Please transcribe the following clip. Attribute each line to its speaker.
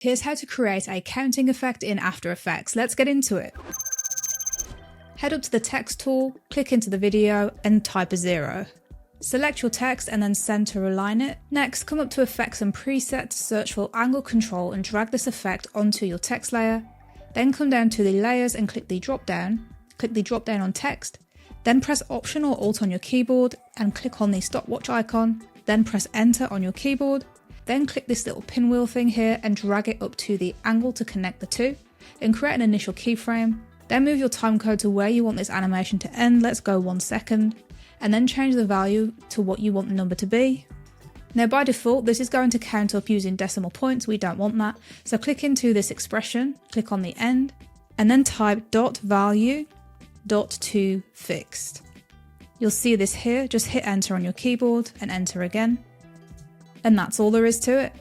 Speaker 1: Here's how to create a counting effect in After Effects. Let's get into it. Head up to the text tool, click into the video and type a 0. Select your text and then center align it. Next, come up to Effects and Presets, search for Angle Control and drag this effect onto your text layer. Then come down to the layers and click the drop down. Click the drop down on text. Then press Option or Alt on your keyboard and click on the stopwatch icon. Then press Enter on your keyboard. Then click this little pinwheel thing here and drag it up to the angle to connect the two. And create an initial keyframe. Then move your timecode to where you want this animation to end. Let's go 1 second. And then change the value to what you want the number to be. Now by default, this is going to count up using decimal points. We don't want that. So click into this expression, click on the end, and then type .value .toFixed. You'll see this here, just hit enter on your keyboard and enter again. And that's all there is to it.